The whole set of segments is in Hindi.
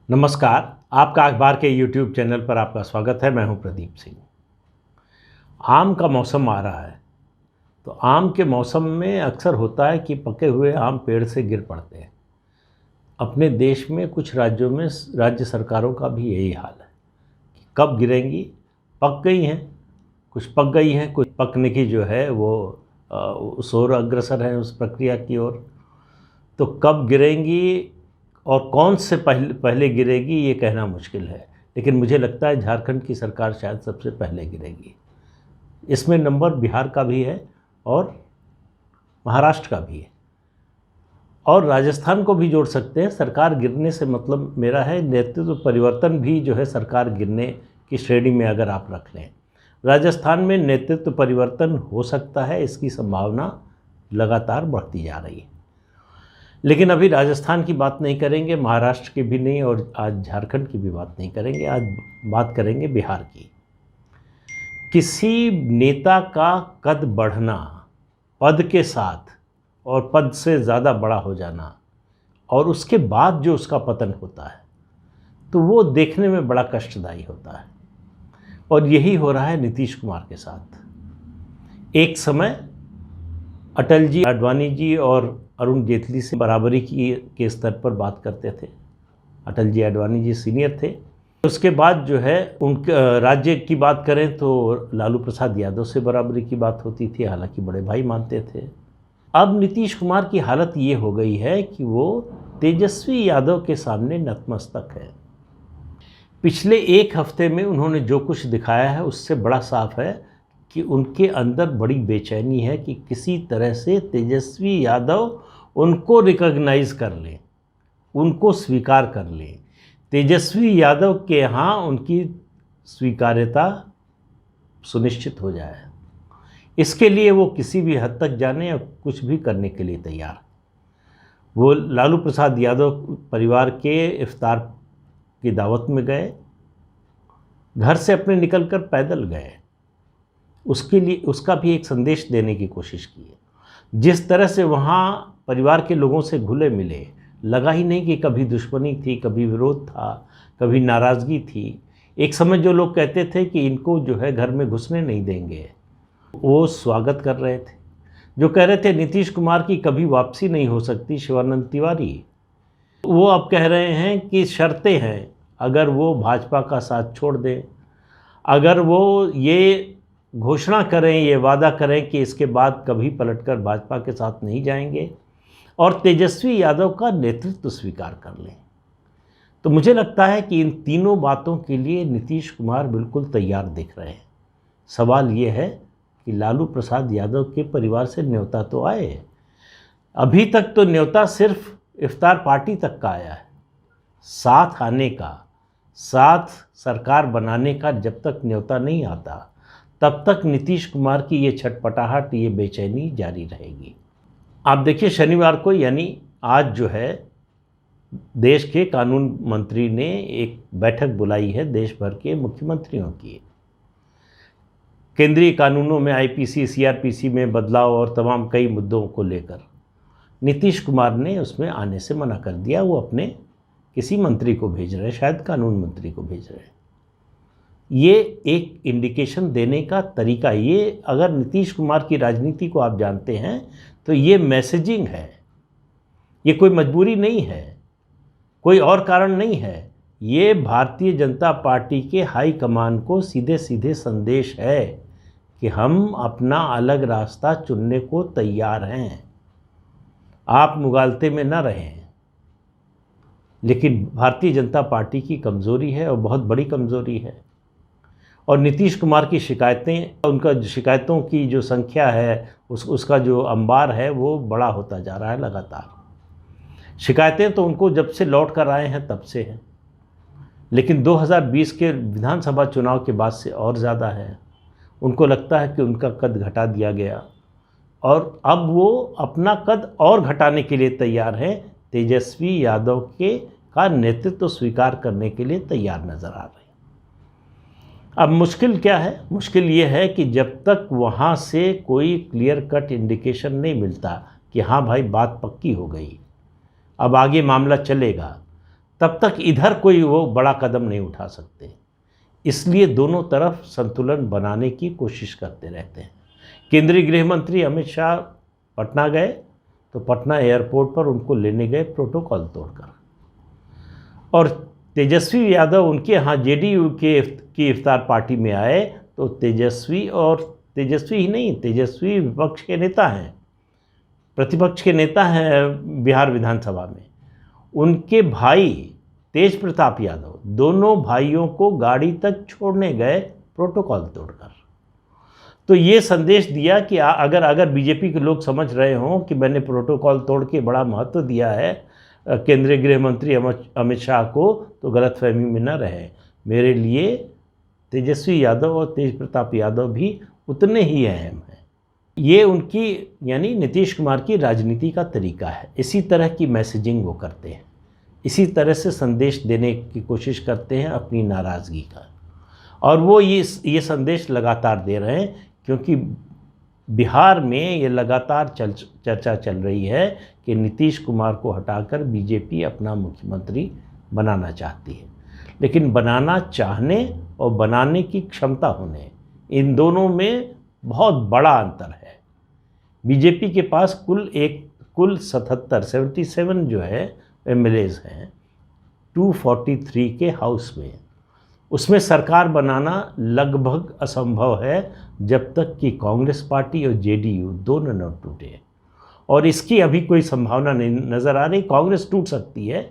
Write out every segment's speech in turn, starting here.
नमस्कार। आपका अखबार के YouTube चैनल पर आपका स्वागत है। मैं हूं प्रदीप सिंह। आम का मौसम आ रहा है, तो आम के मौसम में अक्सर होता है कि पके हुए आम पेड़ से गिर पड़ते हैं। अपने देश में कुछ राज्यों में राज्य सरकारों का भी यही हाल है कि कब गिरेंगी। पक गई हैं, कुछ पक गई हैं, कुछ पकने की जो है वो उस ओर अग्रसर है, उस प्रक्रिया की ओर। तो कब गिरेंगी और कौन से पहले गिरेगी ये कहना मुश्किल है, लेकिन मुझे लगता है झारखंड की सरकार शायद सबसे पहले गिरेगी। इसमें नंबर बिहार का भी है और महाराष्ट्र का भी है और राजस्थान को भी जोड़ सकते हैं। सरकार गिरने से मतलब मेरा है नेतृत्व परिवर्तन भी जो है सरकार गिरने की श्रेणी में अगर आप रख लें। राजस्थान में नेतृत्व परिवर्तन हो सकता है, इसकी संभावना लगातार बढ़ती जा रही है। लेकिन अभी राजस्थान की बात नहीं करेंगे, महाराष्ट्र की भी नहीं और आज झारखंड की भी बात नहीं करेंगे। आज बात करेंगे बिहार की। किसी नेता का कद बढ़ना, पद के साथ और पद से ज़्यादा बड़ा हो जाना और उसके बाद जो उसका पतन होता है, तो वो देखने में बड़ा कष्टदायी होता है। और यही हो रहा है नीतीश कुमार के साथ। एक समय अटल जी, आडवाणी जी और अरुण जेटली से बराबरी के स्तर पर बात करते थे। अटल जी, आडवाणी जी सीनियर थे। उसके बाद जो है उनके राज्य की बात करें तो लालू प्रसाद यादव से बराबरी की बात होती थी, हालांकि बड़े भाई मानते थे। अब नीतीश कुमार की हालत ये हो गई है कि वो तेजस्वी यादव के सामने नतमस्तक है। पिछले एक हफ्ते में उन्होंने जो कुछ दिखाया है उससे बड़ा साफ है कि उनके अंदर बड़ी बेचैनी है कि किसी तरह से तेजस्वी यादव उनको रिकॉग्नाइज कर लें, उनको स्वीकार कर लें। तेजस्वी यादव के यहाँ उनकी स्वीकार्यता सुनिश्चित हो जाए। इसके लिए वो किसी भी हद तक जाने या कुछ भी करने के लिए तैयार। वो लालू प्रसाद यादव परिवार के इफ्तार की दावत में गए, घर से अपने निकलकर पैदल गए। उसके लिए उसका भी एक संदेश देने की कोशिश की है। जिस तरह से वहाँ परिवार के लोगों से घुले मिले, लगा ही नहीं कि कभी दुश्मनी थी, कभी विरोध था, कभी नाराज़गी थी। एक समय जो लोग कहते थे कि इनको जो है घर में घुसने नहीं देंगे, वो स्वागत कर रहे थे। जो कह रहे थे नीतीश कुमार की कभी वापसी नहीं हो सकती, शिवानंद तिवारी, वो अब कह रहे हैं कि शर्तें हैं। अगर वो भाजपा का साथ छोड़ दें, अगर वो ये घोषणा करें, ये वादा करें कि इसके बाद कभी पलटकर भाजपा के साथ नहीं जाएंगे और तेजस्वी यादव का नेतृत्व स्वीकार कर लें, तो मुझे लगता है कि इन तीनों बातों के लिए नीतीश कुमार बिल्कुल तैयार दिख रहे हैं। सवाल ये है कि लालू प्रसाद यादव के परिवार से न्योता तो आए। अभी तक तो न्योता सिर्फ इफ्तार पार्टी तक का आया है। साथ आने का, साथ सरकार बनाने का जब तक न्योता नहीं आता, तब तक नीतीश कुमार की ये छटपटाहट, ये बेचैनी जारी रहेगी। आप देखिए, शनिवार को यानी आज जो है देश के कानून मंत्री ने एक बैठक बुलाई है देश भर के मुख्यमंत्रियों की। केंद्रीय कानूनों में आईपीसी, सीआरपीसी में बदलाव और तमाम कई मुद्दों को लेकर नीतीश कुमार ने उसमें आने से मना कर दिया। वो अपने किसी मंत्री को भेज रहे हैं, शायद कानून मंत्री को भेज रहे हैं। ये एक इंडिकेशन देने का तरीका, ये अगर नीतीश कुमार की राजनीति को आप जानते हैं तो ये मैसेजिंग है। ये कोई मजबूरी नहीं है, कोई और कारण नहीं है। ये भारतीय जनता पार्टी के हाई कमान को सीधे सीधे संदेश है कि हम अपना अलग रास्ता चुनने को तैयार हैं। आप मुगालते में न रहें। लेकिन भारतीय जनता पार्टी की कमज़ोरी है और बहुत बड़ी कमज़ोरी है। और नीतीश कुमार की शिकायतें, उनका शिकायतों की जो संख्या है, उसका जो अंबार है वो बड़ा होता जा रहा है लगातार। शिकायतें तो उनको जब से लौट कर आए हैं तब से हैं, लेकिन 2020 के विधानसभा चुनाव के बाद से और ज़्यादा है। उनको लगता है कि उनका कद घटा दिया गया और अब वो अपना कद और घटाने के लिए तैयार हैं। तेजस्वी यादव का नेतृत्व स्वीकार करने के लिए तैयार नज़र आ रहे हैं। अब मुश्किल क्या है? मुश्किल ये है कि जब तक वहाँ से कोई क्लियर कट इंडिकेशन नहीं मिलता कि हाँ भाई बात पक्की हो गई, अब आगे मामला चलेगा, तब तक इधर कोई वो बड़ा कदम नहीं उठा सकते। इसलिए दोनों तरफ संतुलन बनाने की कोशिश करते रहते हैं। केंद्रीय गृह मंत्री अमित शाह पटना गए तो पटना एयरपोर्ट पर उनको लेने गए प्रोटोकॉल तोड़कर, और तेजस्वी यादव उनके यहाँ जेडीयू की इफ्तार पार्टी में आए तो तेजस्वी ही नहीं, तेजस्वी विपक्ष के नेता हैं, प्रतिपक्ष के नेता हैं बिहार विधानसभा में, उनके भाई तेज प्रताप यादव दोनों भाइयों को गाड़ी तक छोड़ने गए प्रोटोकॉल तोड़कर। तो ये संदेश दिया कि अगर बीजेपी के लोग समझ रहे हों कि मैंने प्रोटोकॉल तोड़ के बड़ा महत्व दिया है केंद्रीय गृह मंत्री अमित शाह को, तो गलतफहमी में न रहे। मेरे लिए तेजस्वी यादव और तेज प्रताप यादव भी उतने ही अहम हैं। ये उनकी यानी नीतीश कुमार की राजनीति का तरीका है। इसी तरह की मैसेजिंग वो करते हैं, इसी तरह से संदेश देने की कोशिश करते हैं अपनी नाराज़गी का, और वो ये संदेश लगातार दे रहे हैं, क्योंकि बिहार में ये लगातार चर्चा चल रही है कि नीतीश कुमार को हटाकर बीजेपी अपना मुख्यमंत्री बनाना चाहती है। लेकिन बनाना चाहने और बनाने की क्षमता होने, इन दोनों में बहुत बड़ा अंतर है। बीजेपी के पास कुल 77 जो है एमएलएज हैं 243 के हाउस में, उसमें सरकार बनाना लगभग असंभव है जब तक कि कांग्रेस पार्टी और जेडीयू दोनों न टूटे, और इसकी अभी कोई संभावना नहीं नज़र आ रही। कांग्रेस टूट सकती है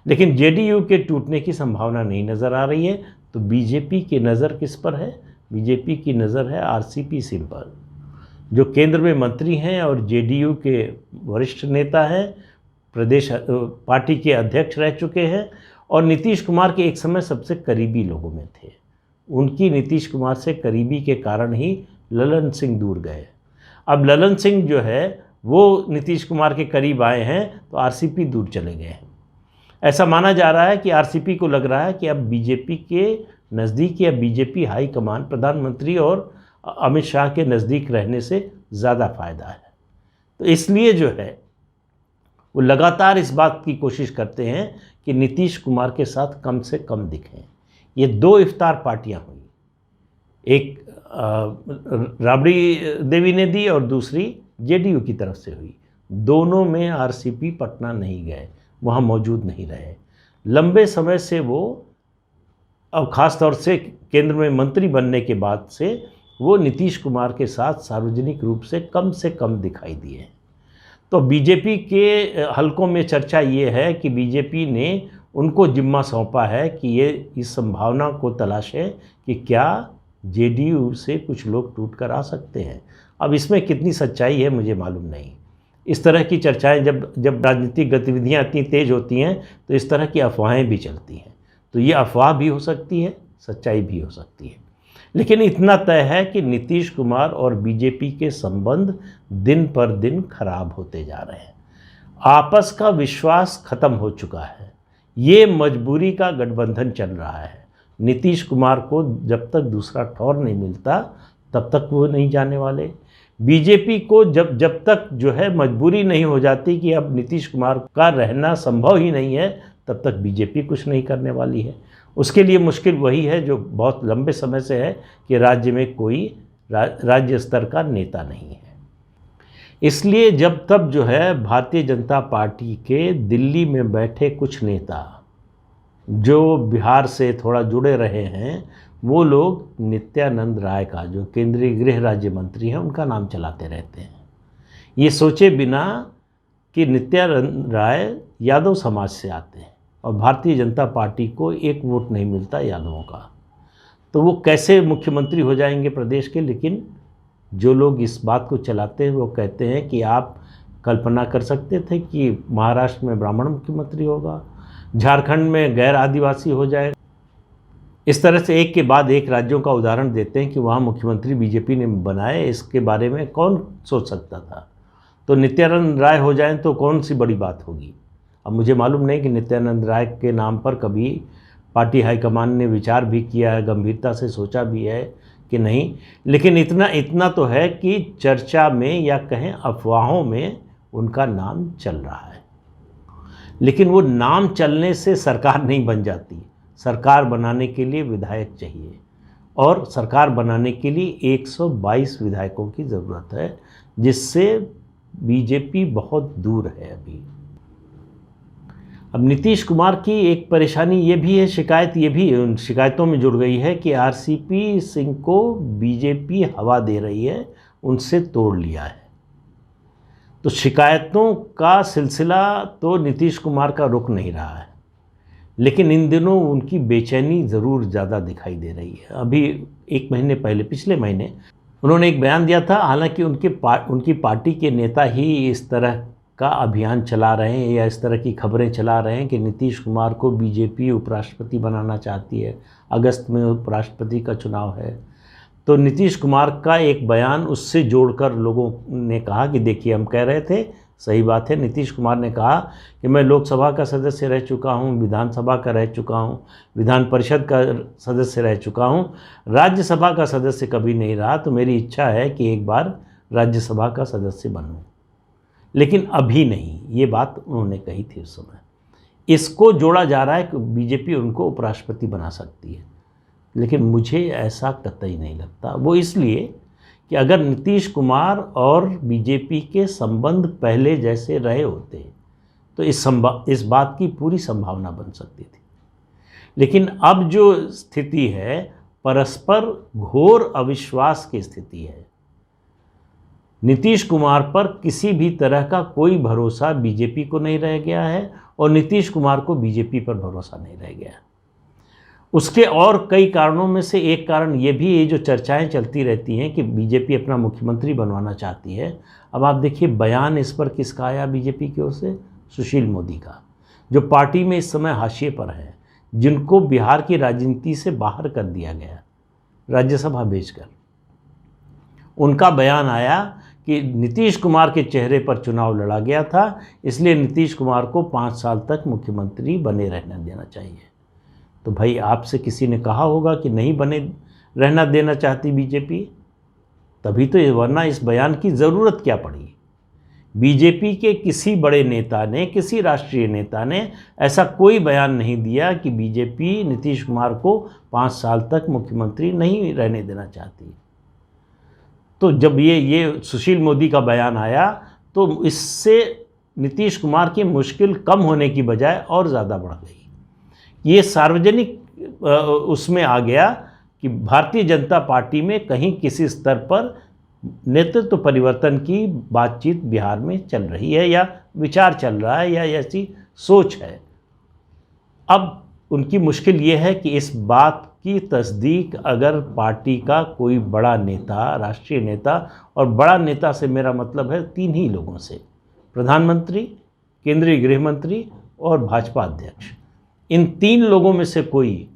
लेकिन जेडीयू के टूटने की संभावना नहीं नज़र आ रही है। तो बीजेपी की नज़र किस पर है? बीजेपी की नज़र है आरसीपी सिंह पर, जो केंद्र में मंत्री हैं और जेडीयू के वरिष्ठ नेता हैं, प्रदेश पार्टी के अध्यक्ष रह चुके हैं, और नीतीश कुमार के एक समय सबसे करीबी लोगों में थे। उनकी नीतीश कुमार से करीबी के कारण ही ललन सिंह दूर गए। अब ललन सिंह जो है वो नीतीश कुमार के करीब आए हैं तो आरसीपी दूर चले गए हैं। ऐसा माना जा रहा है कि आरसीपी को लग रहा है कि अब बीजेपी के नज़दीक या बीजेपी हाईकमान प्रधानमंत्री और अमित शाह के नज़दीक रहने से ज़्यादा फ़ायदा है। तो इसलिए जो है वो लगातार इस बात की कोशिश करते हैं कि नीतीश कुमार के साथ कम से कम दिखें। ये दो इफ्तार पार्टियां हुई, एक राबड़ी देवी ने दी और दूसरी जेडीयू की तरफ से हुई। दोनों में आरसीपी पटना नहीं गए, वहाँ मौजूद नहीं रहे। लंबे समय से वो, अब ख़ास तौर से केंद्र में मंत्री बनने के बाद से वो नीतीश कुमार के साथ सार्वजनिक रूप से कम दिखाई दिए। तो बीजेपी के हलकों में चर्चा ये है कि बीजेपी ने उनको जिम्मा सौंपा है कि ये इस संभावना को तलाशें कि क्या जेडीयू से कुछ लोग टूट कर आ सकते हैं। अब इसमें कितनी सच्चाई है मुझे मालूम नहीं। इस तरह की चर्चाएं जब राजनीतिक गतिविधियां इतनी तेज़ होती हैं तो इस तरह की अफवाहें भी चलती हैं। तो ये अफवाह भी हो सकती है, सच्चाई भी हो सकती है। लेकिन इतना तय है कि नीतीश कुमार और बीजेपी के संबंध दिन पर दिन खराब होते जा रहे हैं। आपस का विश्वास खत्म हो चुका है। ये मजबूरी का गठबंधन चल रहा है। नीतीश कुमार को जब तक दूसरा ठौर नहीं मिलता तब तक वो नहीं जाने वाले। बीजेपी को जब तक जो है मजबूरी नहीं हो जाती कि अब नीतीश कुमार का रहना संभव ही नहीं है, तब तक बीजेपी कुछ नहीं करने वाली है। उसके लिए मुश्किल वही है जो बहुत लंबे समय से है कि राज्य में कोई राज्य स्तर का नेता नहीं है। इसलिए जब तब जो है भारतीय जनता पार्टी के दिल्ली में बैठे कुछ नेता जो बिहार से थोड़ा जुड़े रहे हैं, वो लोग नित्यानंद राय का, जो केंद्रीय गृह राज्य मंत्री हैं, उनका नाम चलाते रहते हैं, ये सोचे बिना कि नित्यानंद राय यादव समाज से आते हैं और भारतीय जनता पार्टी को एक वोट नहीं मिलता यादवों का, तो वो कैसे मुख्यमंत्री हो जाएंगे प्रदेश के। लेकिन जो लोग इस बात को चलाते हैं वो कहते हैं कि आप कल्पना कर सकते थे कि महाराष्ट्र में ब्राह्मण मुख्यमंत्री होगा, झारखंड में गैर आदिवासी हो जाएगा। इस तरह से एक के बाद एक राज्यों का उदाहरण देते हैं कि वहाँ मुख्यमंत्री बीजेपी ने बनाए। इसके बारे में कौन सोच सकता था। तो नित्यानंद राय हो जाएं तो कौन सी बड़ी बात होगी। अब मुझे मालूम नहीं कि नित्यानंद राय के नाम पर कभी पार्टी हाईकमान ने विचार भी किया है, गंभीरता से सोचा भी है कि नहीं, लेकिन इतना तो है कि चर्चा में या कहें अफवाहों में उनका नाम चल रहा है। लेकिन वो नाम चलने से सरकार नहीं बन जाती। सरकार बनाने के लिए विधायक चाहिए, और सरकार बनाने के लिए 122 विधायकों की ज़रूरत है, जिससे बीजेपी बहुत दूर है अभी। अब नीतीश कुमार की एक परेशानी ये भी है, शिकायत ये भी उन शिकायतों में जुड़ गई है कि आरसीपी सिंह को बीजेपी हवा दे रही है, उनसे तोड़ लिया है। तो शिकायतों का सिलसिला तो नीतीश कुमार का रुक नहीं रहा है, लेकिन इन दिनों उनकी बेचैनी ज़रूर ज़्यादा दिखाई दे रही है। अभी एक महीने पहले, पिछले महीने, उन्होंने एक बयान दिया था, हालांकि उनकी पार्टी के नेता ही इस तरह का अभियान चला रहे हैं या इस तरह की खबरें चला रहे हैं कि नीतीश कुमार को बीजेपी उपराष्ट्रपति बनाना चाहती है, अगस्त में उपराष्ट्रपति का चुनाव है। तो नीतीश कुमार का एक बयान उससे जोड़कर लोगों ने कहा कि देखिए, हम कह रहे थे, सही बात है। नीतीश कुमार ने कहा कि मैं लोकसभा का सदस्य रह चुका हूं, विधानसभा का रह चुका हूं, विधान परिषद का सदस्य रह चुका हूं, राज्यसभा का सदस्य कभी नहीं रहा, तो मेरी इच्छा है कि एक बार राज्यसभा का सदस्य बनूं, लेकिन अभी नहीं। ये बात उन्होंने कही थी उस समय। इसको जोड़ा जा रहा है कि बीजेपी उनको उपराष्ट्रपति बना सकती है, लेकिन मुझे ऐसा कतई नहीं लगता। वो इसलिए कि अगर नीतीश कुमार और बीजेपी के संबंध पहले जैसे रहे होते तो इस बात की पूरी संभावना बन सकती थी। लेकिन अब जो स्थिति है, परस्पर घोर अविश्वास की स्थिति है। नीतीश कुमार पर किसी भी तरह का कोई भरोसा बीजेपी को नहीं रह गया है, और नीतीश कुमार को बीजेपी पर भरोसा नहीं रह गया। उसके और कई कारणों में से एक कारण ये भी, ये जो चर्चाएं चलती रहती हैं कि बीजेपी अपना मुख्यमंत्री बनवाना चाहती है। अब आप देखिए, बयान इस पर किसका आया बीजेपी की ओर से? सुशील मोदी का, जो पार्टी में इस समय हाशिए पर हैं, जिनको बिहार की राजनीति से बाहर कर दिया गया राज्यसभा भेजकर। उनका बयान आया कि नीतीश कुमार के चेहरे पर चुनाव लड़ा गया था, इसलिए नीतीश कुमार को 5 साल तक मुख्यमंत्री बने रहने देना चाहिए। तो भाई, आपसे किसी ने कहा होगा कि नहीं बने रहना देना चाहती बीजेपी? तभी तो, वरना इस बयान की ज़रूरत क्या पड़ी? बीजेपी के किसी बड़े नेता ने, किसी राष्ट्रीय नेता ने ऐसा कोई बयान नहीं दिया कि बीजेपी नीतीश कुमार को 5 साल तक मुख्यमंत्री नहीं रहने देना चाहती। तो जब ये सुशील मोदी का बयान आया, तो इससे नीतीश कुमार की मुश्किल कम होने की बजाय और ज़्यादा बढ़ गई। ये सार्वजनिक उसमें आ गया कि भारतीय जनता पार्टी में कहीं किसी स्तर पर नेतृत्व परिवर्तन की बातचीत बिहार में चल रही है, या विचार चल रहा है, या ऐसी सोच है। अब उनकी मुश्किल ये है कि इस बात की तस्दीक अगर पार्टी का कोई बड़ा नेता, राष्ट्रीय नेता, और बड़ा नेता से मेरा मतलब है 3 ही लोगों से, प्रधानमंत्री, केंद्रीय गृह मंत्री और भाजपा अध्यक्ष, इन 3 लोगों में से कोई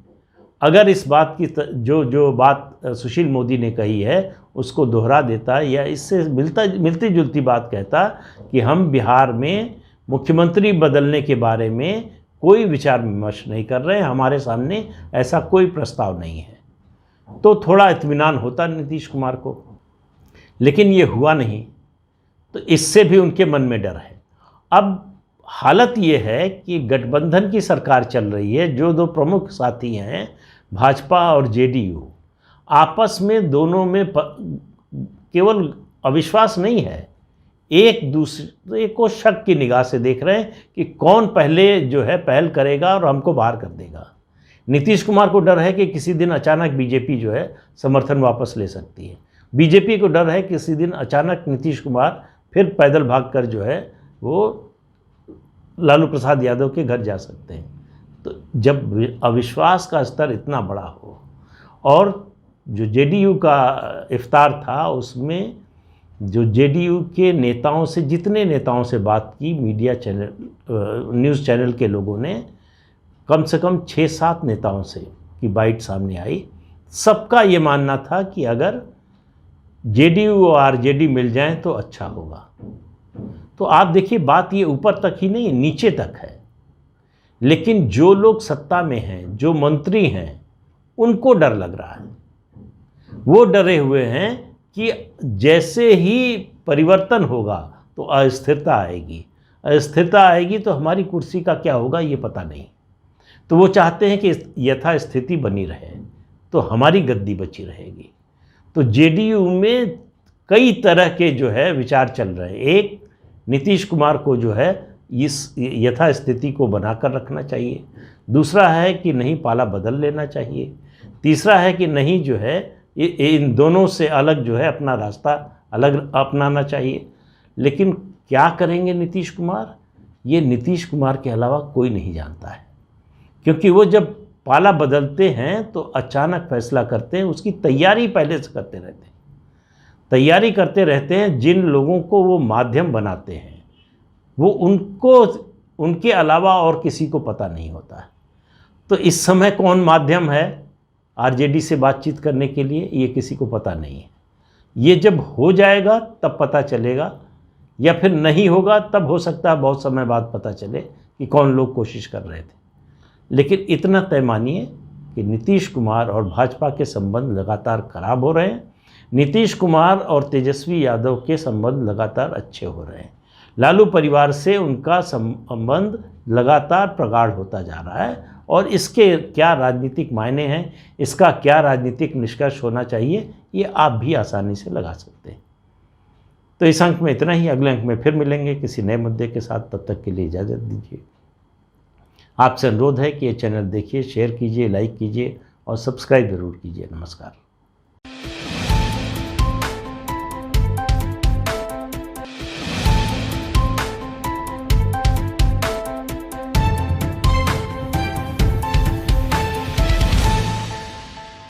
अगर इस बात की जो बात सुशील मोदी ने कही है उसको दोहरा देता, या इससे मिलती जुलती बात कहता कि हम बिहार में मुख्यमंत्री बदलने के बारे में कोई विचार विमर्श नहीं कर रहे हैं, हमारे सामने ऐसा कोई प्रस्ताव नहीं है, तो थोड़ा इत्मीनान होता नीतीश कुमार को। लेकिन ये हुआ नहीं, तो इससे भी उनके मन में डर है। अब हालत ये है कि गठबंधन की सरकार चल रही है, जो 2 प्रमुख साथी हैं, भाजपा और जेडीयू, आपस में दोनों में केवल अविश्वास नहीं है, एक दूसरे को शक की निगाह से देख रहे हैं कि कौन पहले जो है पहल करेगा और हमको बाहर कर देगा। नीतीश कुमार को डर है कि किसी दिन अचानक बीजेपी जो है समर्थन वापस ले सकती है। बीजेपी को डर है कि किसी दिन अचानक नीतीश कुमार फिर पैदल भागकर जो है वो लालू प्रसाद यादव के घर जा सकते हैं। तो जब अविश्वास का स्तर इतना बड़ा हो, और जो जेडीयू का इफ्तार था उसमें जो जेडीयू के नेताओं से, जितने नेताओं से बात की, मीडिया चैनल, न्यूज़ चैनल के लोगों ने, कम से कम 6-7 नेताओं से की बाइट सामने आई। सबका ये मानना था कि अगर जेडीयू और आरजेडी मिल जाएं तो अच्छा होगा। तो आप देखिए, बात ये ऊपर तक ही नहीं, नीचे तक है। लेकिन जो लोग सत्ता में हैं, जो मंत्री हैं, उनको डर लग रहा है। वो डरे हुए हैं कि जैसे ही परिवर्तन होगा तो अस्थिरता आएगी, अस्थिरता आएगी तो हमारी कुर्सी का क्या होगा ये पता नहीं। तो वो चाहते हैं कि यथास्थिति बनी रहे, तो हमारी गद्दी बची रहेगी। तो जेडीयू में कई तरह के जो है विचार चल रहे हैं। एक, नीतीश कुमार को जो है इस यथास्थिति को बनाकर रखना चाहिए। दूसरा है कि नहीं, पाला बदल लेना चाहिए। तीसरा है कि नहीं जो है इन दोनों से अलग जो है अपना रास्ता अलग अपनाना चाहिए। लेकिन क्या करेंगे नीतीश कुमार, ये नीतीश कुमार के अलावा कोई नहीं जानता है, क्योंकि वो जब पाला बदलते हैं तो अचानक फैसला करते हैं, उसकी तैयारी पहले से करते रहते हैं। तैयारी करते रहते हैं, जिन लोगों को वो माध्यम बनाते हैं वो उनके अलावा और किसी को पता नहीं होता है। तो इस समय कौन माध्यम है आरजेडी से बातचीत करने के लिए, ये किसी को पता नहीं है। ये जब हो जाएगा तब पता चलेगा, या फिर नहीं होगा तब हो सकता है बहुत समय बाद पता चले कि कौन लोग कोशिश कर रहे थे। लेकिन इतना तय मानिए कि नीतीश कुमार और भाजपा के संबंध लगातार खराब हो रहे हैं। नीतीश कुमार और तेजस्वी यादव के संबंध लगातार अच्छे हो रहे हैं। लालू परिवार से उनका संबंध लगातार प्रगाढ़ होता जा रहा है, और इसके क्या राजनीतिक मायने हैं, इसका क्या राजनीतिक निष्कर्ष होना चाहिए, ये आप भी आसानी से लगा सकते हैं। तो इस अंक में इतना ही। अगले अंक में फिर मिलेंगे किसी नए मुद्दे के साथ। तब तक के लिए इजाज़त दीजिए। आपसे अनुरोध है कि ये चैनल देखिए, शेयर कीजिए, लाइक कीजिए और सब्सक्राइब ज़रूर कीजिए। नमस्कार।